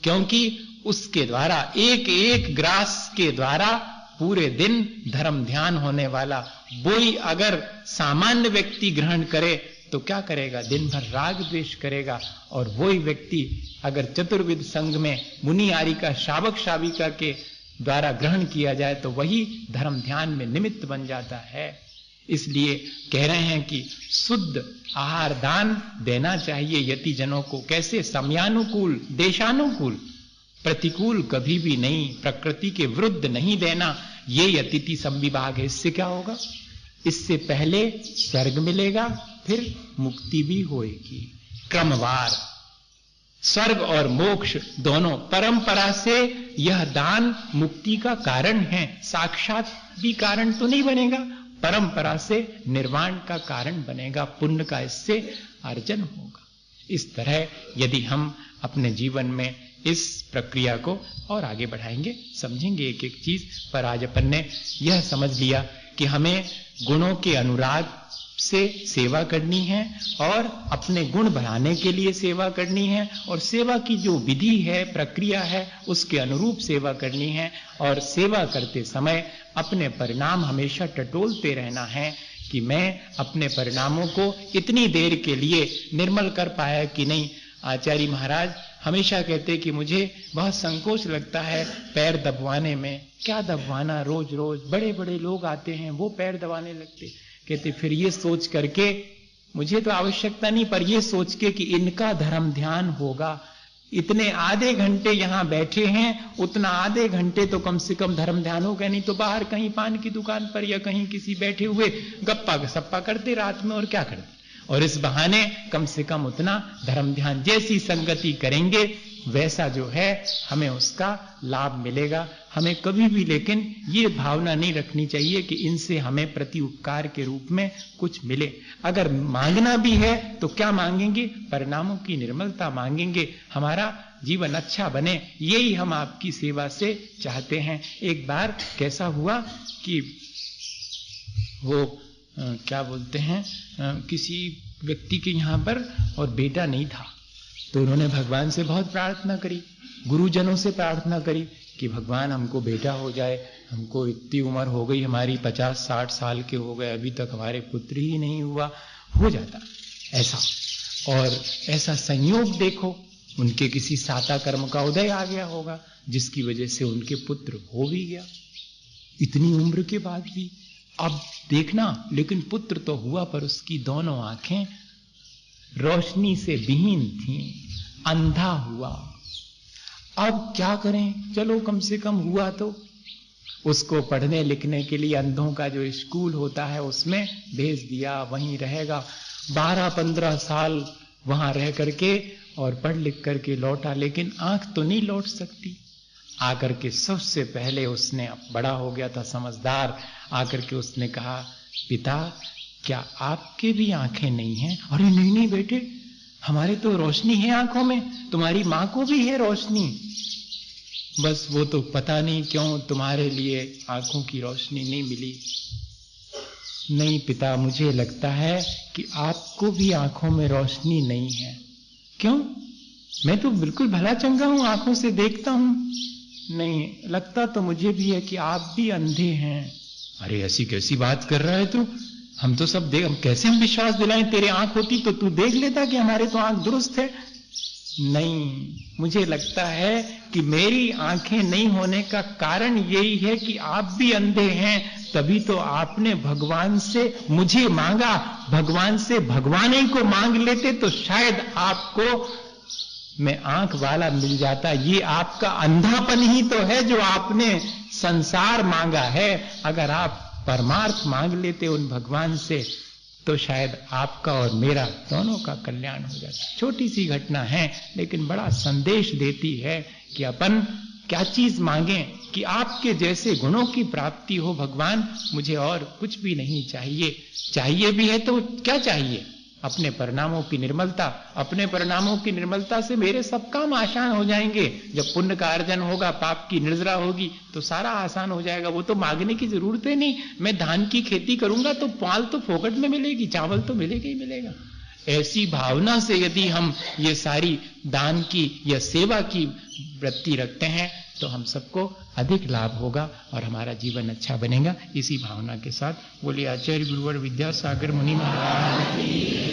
क्योंकि उसके द्वारा एक एक ग्रास के द्वारा पूरे दिन धर्म ध्यान होने वाला वही अगर सामान्य व्यक्ति ग्रहण करे तो क्या करेगा? दिन भर राग द्वेष करेगा। और वही व्यक्ति अगर चतुर्विध संघ में मुनि आर्य का शावक शाविका के द्वारा ग्रहण किया जाए तो वही धर्म ध्यान में निमित्त बन जाता है। इसलिए कह रहे हैं कि शुद्ध आहार दान देना चाहिए यति जनों को। कैसे? समयानुकूल, देशानुकूल, प्रतिकूल कभी भी नहीं, प्रकृति के विरुद्ध नहीं देना। ये यतिथि संविभाग है। इससे क्या होगा? इससे पहले स्वर्ग मिलेगा, फिर मुक्ति भी होएगी। क्रमवार स्वर्ग और मोक्ष दोनों परंपरा से यह दान मुक्ति का कारण है। साक्षात भी कारण तो नहीं बनेगा, परंपरा से निर्वाण का कारण बनेगा। पुण्य का इससे अर्जन होगा। इस तरह यदि हम अपने जीवन में इस प्रक्रिया को और आगे बढ़ाएंगे, समझेंगे एक एक चीज। पर आज अपन ने यह समझ लिया कि हमें गुणों के अनुराग से सेवा करनी है और अपने गुण बढ़ाने के लिए सेवा करनी है, और सेवा की जो विधि है, प्रक्रिया है, उसके अनुरूप सेवा करनी है। और सेवा करते समय अपने परिणाम हमेशा टटोलते रहना है कि मैं अपने परिणामों को इतनी देर के लिए निर्मल कर पाया कि नहीं। आचार्य महाराज हमेशा कहते कि मुझे बहुत संकोच लगता है पैर दबवाने में। क्या दबवाना? रोज रोज बड़े बड़े लोग आते हैं, वो पैर दबाने लगते। कहते फिर ये सोच करके, मुझे तो आवश्यकता नहीं, पर ये सोच के कि इनका धर्म ध्यान होगा। इतने आधे घंटे यहां बैठे हैं, उतना आधे घंटे तो कम से कम धर्म ध्यान होगा, नहीं तो बाहर कहीं पान की दुकान पर या कहीं किसी बैठे हुए गप्पा सप्पा करते रात में, और क्या करते। और इस बहाने कम से कम उतना धर्म ध्यान, जैसी संगति करेंगे वैसा जो है हमें उसका लाभ मिलेगा। हमें कभी भी लेकिन ये भावना नहीं रखनी चाहिए कि इनसे हमें प्रति उपकार के रूप में कुछ मिले। अगर मांगना भी है तो क्या मांगेंगे? परिणामों की निर्मलता मांगेंगे, हमारा जीवन अच्छा बने, यही हम आपकी सेवा से चाहते हैं। एक बार कैसा हुआ कि वो क्या बोलते हैं, किसी व्यक्ति के यहां पर और बेटा नहीं था, तो उन्होंने भगवान से बहुत प्रार्थना करी, गुरुजनों से प्रार्थना करी कि भगवान हमको बेटा हो जाए। हमको इतनी उम्र हो गई, हमारी 50-60 साल के हो गए, अभी तक हमारे पुत्र ही नहीं हुआ। हो जाता ऐसा, और ऐसा संयोग देखो उनके किसी साता कर्म का उदय आ गया होगा, जिसकी वजह से उनके पुत्र हो भी गया इतनी उम्र के बाद भी। अब देखना, लेकिन पुत्र तो हुआ, पर उसकी दोनों आंखें रोशनी से विहीन थीं, अंधा हुआ। अब क्या करें? चलो कम से कम हुआ तो उसको पढ़ने लिखने के लिए अंधों का जो स्कूल होता है उसमें भेज दिया, वहीं रहेगा। 12-15 साल वहां रह करके और पढ़ लिख करके लौटा, लेकिन आंख तो नहीं लौट सकती। आकर के सबसे पहले उसने, बड़ा हो गया था, समझदार, आकर के उसने कहा, पिता क्या आपके भी आंखें नहीं हैं? अरे नहीं नहीं बेटे, हमारे तो रोशनी है आंखों में, तुम्हारी मां को भी है रोशनी, बस वो तो पता नहीं क्यों तुम्हारे लिए आंखों की रोशनी नहीं मिली। नहीं पिता, मुझे लगता है कि आपको भी आंखों में रोशनी नहीं है। क्यों? मैं तो बिल्कुल भला चंगा हूं, आंखों से देखता हूं। नहीं, लगता तो मुझे भी है कि आप भी अंधे हैं। अरे ऐसी कैसी बात कर रहा है तू? हम तो सब देख, कैसे हम विश्वास दिलाएं? तेरे आंख होती तो तू देख लेता कि हमारे तो आंख दुरुस्त है। नहीं, मुझे लगता है कि मेरी आंखें नहीं होने का कारण यही है कि आप भी अंधे हैं, तभी तो आपने भगवान से मुझे मांगा। भगवान से भगवान ही को मांग लेते तो शायद आपको मैं आंख वाला मिल जाता। ये आपका अंधापन ही तो है जो आपने संसार मांगा है। अगर आप परमार्थ मांग लेते उन भगवान से तो शायद आपका और मेरा दोनों का कल्याण हो जाता। छोटी सी घटना है लेकिन बड़ा संदेश देती है कि अपन क्या चीज मांगें कि आपके जैसे गुणों की प्राप्ति हो। भगवान मुझे और कुछ भी नहीं चाहिए, चाहिए भी है तो क्या चाहिए? अपने परिणामों की निर्मलता। अपने परिणामों की निर्मलता से मेरे सब काम आसान हो जाएंगे। जब पुण्य का अर्जन होगा, पाप की निर्जरा होगी तो सारा आसान हो जाएगा। वो तो मांगने की जरूरत ही नहीं। मैं धान की खेती करूंगा तो पाल तो फोकट में मिलेगी, चावल तो मिलेगा ही मिलेगा। ऐसी भावना से यदि हम ये सारी दान की या सेवा की वृत्ति रखते हैं तो हम सबको अधिक लाभ होगा और हमारा जीवन अच्छा बनेगा। इसी भावना के साथ बोलिए आचार्य गुरुवर विद्यासागर मुनि महाराज।